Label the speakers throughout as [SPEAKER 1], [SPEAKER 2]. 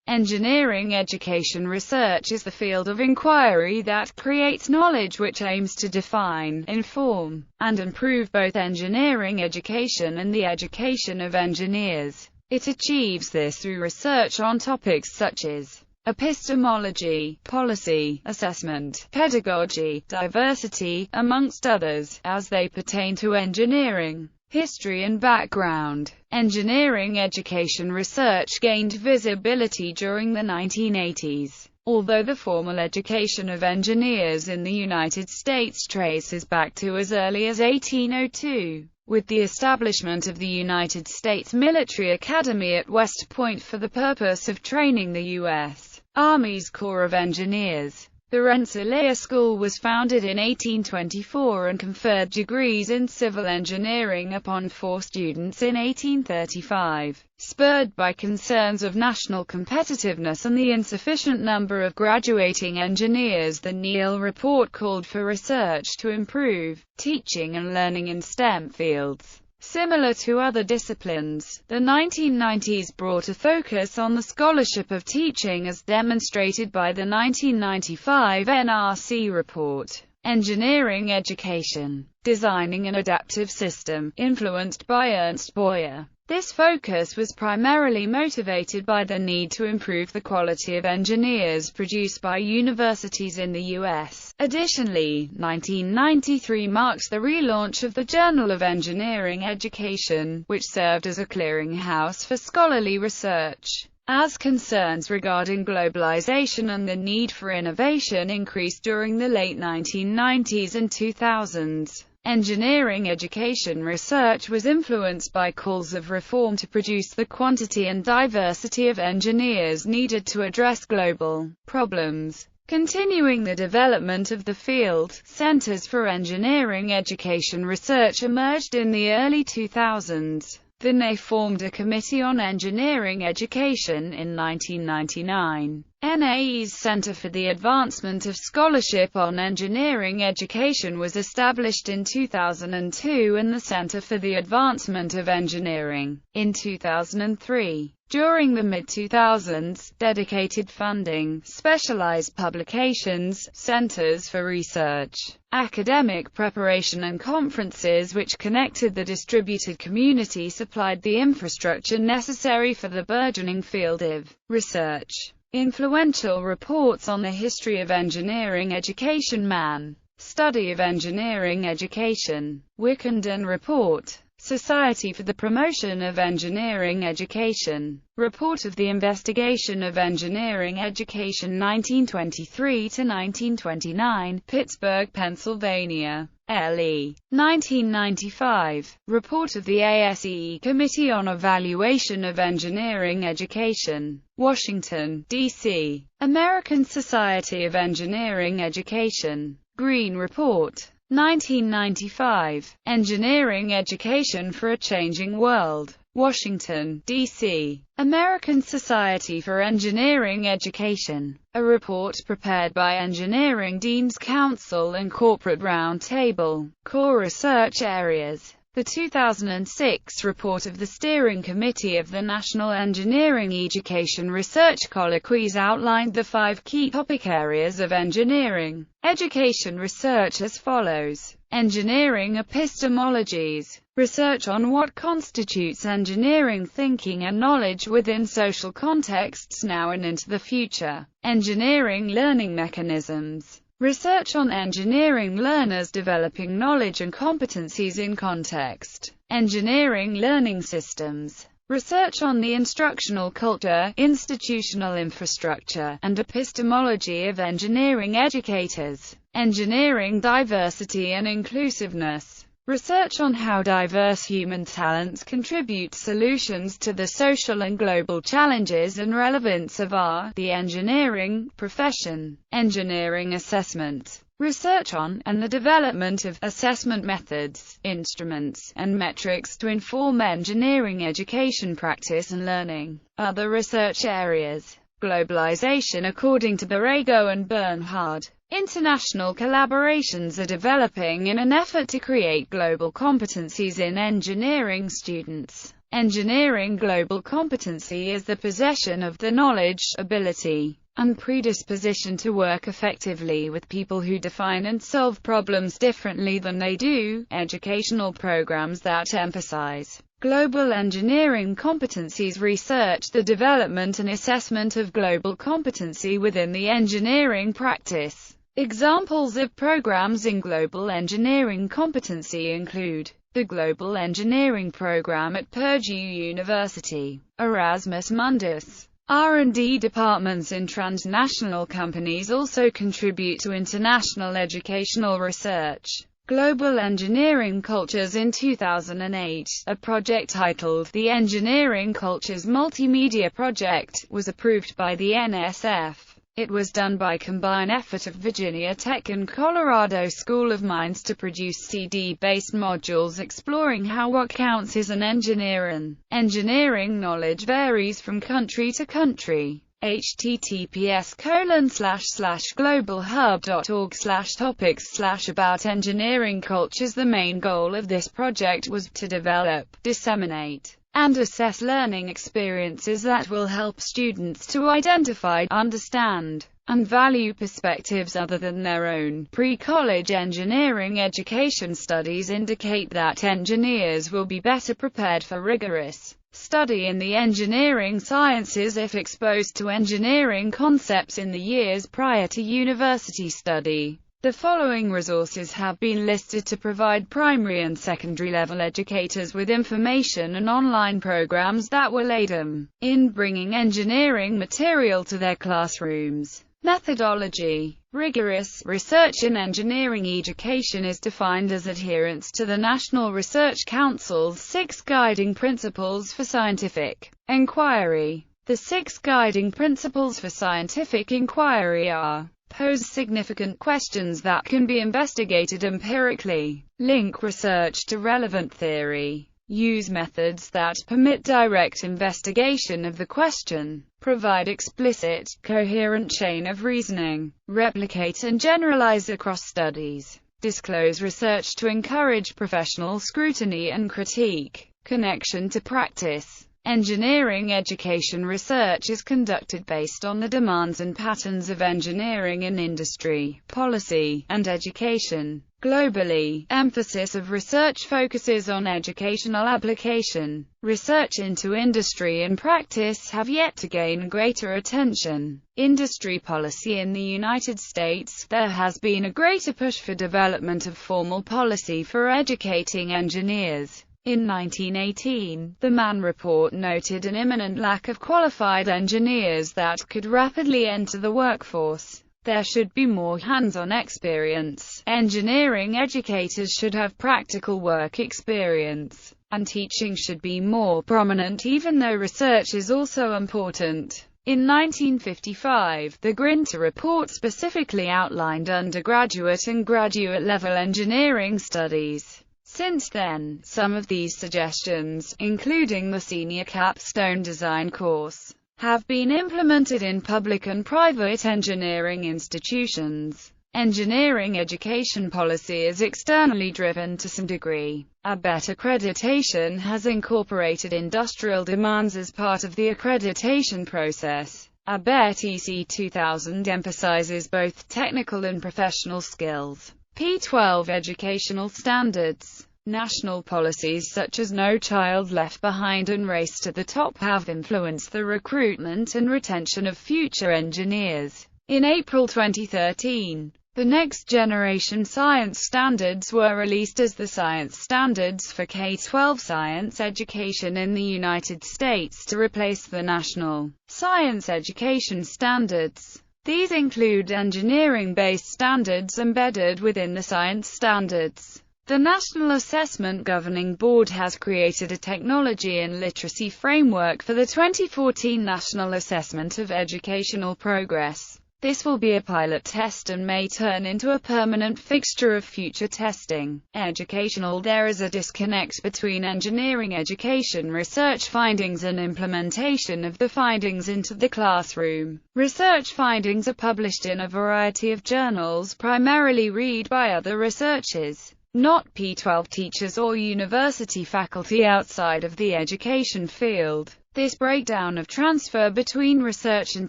[SPEAKER 1] Engineering education research is the field of inquiry that creates knowledge which aims to define, inform, and improve both engineering education and the education of engineers. It achieves this through research on topics such as epistemology, policy, assessment, pedagogy, diversity, amongst others, as they pertain to engineering. History and background. Engineering education research gained visibility during the 1980s. Although the formal education of engineers in the United States traces back to as early as 1802, with the establishment of the United States Military Academy at West Point for the purpose of training the U.S. Army's Corps of Engineers. The Rensselaer School was founded in 1824 and conferred degrees in civil engineering upon 4 students in 1835. Spurred by concerns of national competitiveness and the insufficient number of graduating engineers, the Neal Report called for research to improve teaching and learning in STEM fields. Similar to other disciplines, the 1990s brought a focus on the scholarship of teaching as demonstrated by the 1995 NRC report, Engineering Education, Designing an Adaptive System, influenced by Ernst Boyer. This focus was primarily motivated by the need to improve the quality of engineers produced by universities in the U.S. Additionally, 1993 marked the relaunch of the Journal of Engineering Education, which served as a clearinghouse for scholarly research. As concerns regarding globalization and the need for innovation increased during the late 1990s and 2000s, engineering education research was influenced by calls of reform to produce the quantity and diversity of engineers needed to address global problems. Continuing the development of the field, Centers for Engineering Education Research emerged in the early 2000s. The NA formed a Committee on Engineering Education in 1999. NAE's Center for the Advancement of Scholarship on Engineering Education was established in 2002 and the Center for the Advancement of Engineering in 2003. During the mid-2000s, dedicated funding, specialized publications, centers for research, academic preparation and conferences which connected the distributed community supplied the infrastructure necessary for the burgeoning field of research. Influential reports on the history of engineering education. Mann. Study of Engineering Education. Wickenden Report. Society for the Promotion of Engineering Education. Report of the Investigation of Engineering Education 1923–1929, Pittsburgh, Pennsylvania. L.E. 1995. Report of the ASE Committee on Evaluation of Engineering Education. Washington, D.C. American Society of Engineering Education. Green Report. 1995. Engineering Education for a Changing World. Washington, D.C. American Society for Engineering Education. A report prepared by Engineering Deans Council and Corporate Roundtable. Core Research Areas. The 2006 report of the Steering Committee of the National Engineering Education Research Colloquies outlined the 5 key topic areas of engineering education research as follows. Engineering epistemologies. Research on what constitutes engineering thinking and knowledge within social contexts now and into the future. Engineering learning mechanisms. Research on engineering learners developing knowledge and competencies in context. Engineering learning systems. Research on the instructional culture, institutional infrastructure, and epistemology of engineering educators. Engineering diversity and inclusiveness. Research on how diverse human talents contribute solutions to the social and global challenges and relevance of the engineering profession. Engineering assessment. Research on, and the development of, assessment methods, instruments, and metrics to inform engineering education practice and learning. Other research areas. Globalization. According to Borrego and Bernhard, international collaborations are developing in an effort to create global competencies in engineering students. Engineering global competency is the possession of the knowledge, ability, and predisposition to work effectively with people who define and solve problems differently than they do. Educational programs that emphasize global engineering competencies research the development and assessment of global competency within the engineering practice. Examples of programs in global engineering competency include the Global Engineering Program at Purdue University, Erasmus Mundus. R&D departments in transnational companies also contribute to international educational research. Global Engineering Cultures. In 2008, a project titled the Engineering Cultures Multimedia Project was approved by the NSF. It was done by combined effort of Virginia Tech and Colorado School of Mines to produce CD-based modules exploring how what counts as an engineer. Engineering knowledge varies from country to country. https://globalhub.org/topics/about engineering cultures. The main goal of this project was to develop, disseminate, and assess learning experiences that will help students to identify, understand, and value perspectives other than their own. Pre-college engineering education studies indicate that engineers will be better prepared for rigorous study in the engineering sciences if exposed to engineering concepts in the years prior to university study. The following resources have been listed to provide primary and secondary level educators with information and online programs that will aid them in bringing engineering material to their classrooms. Methodology. Rigorous research in engineering education is defined as adherence to the National Research Council's 6 guiding principles for scientific inquiry. The 6 guiding principles for scientific inquiry are: pose significant questions that can be investigated empirically, link research to relevant theory, use methods that permit direct investigation of the question, provide explicit, coherent chain of reasoning, replicate and generalize across studies, disclose research to encourage professional scrutiny and critique, connection to practice. Engineering education research is conducted based on the demands and patterns of engineering in industry, policy, and education. Globally, emphasis of research focuses on educational application. Research into industry and practice have yet to gain greater attention. Industry policy. In the United States, there has been a greater push for development of formal policy for educating engineers. In 1918, the Mann Report noted an imminent lack of qualified engineers that could rapidly enter the workforce. There should be more hands-on experience. Engineering educators should have practical work experience, and teaching should be more prominent even though research is also important. In 1955, the Grinter Report specifically outlined undergraduate and graduate-level engineering studies. Since then, some of these suggestions, including the senior capstone design course, have been implemented in public and private engineering institutions. Engineering education policy is externally driven to some degree. ABET accreditation has incorporated industrial demands as part of the accreditation process. ABET EC 2000 emphasizes both technical and professional skills. P12 educational standards. National policies such as No Child Left Behind and Race to the Top have influenced the recruitment and retention of future engineers. In April 2013, the Next Generation Science Standards were released as the science standards for K-12 science education in the United States to replace the National Science Education Standards. These include engineering-based standards embedded within the science standards. The National Assessment Governing Board has created a technology and literacy framework for the 2014 National Assessment of Educational Progress. This will be a pilot test and may turn into a permanent fixture of future testing. Educational. There is a disconnect between engineering education research findings and implementation of the findings into the classroom. Research findings are published in a variety of journals, primarily read by other researchers. not P12 teachers or university faculty outside of the education field. This breakdown of transfer between research and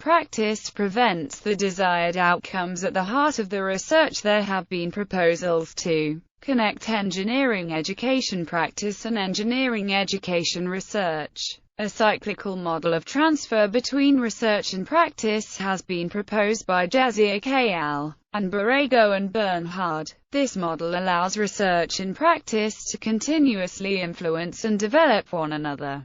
[SPEAKER 1] practice prevents the desired outcomes at the heart of the research. There have been proposals to connect engineering education practice and engineering education research. A cyclical model of transfer between research and practice has been proposed by Jaziak al. and Borrego and Bernhard. This model allows research and practice to continuously influence and develop one another.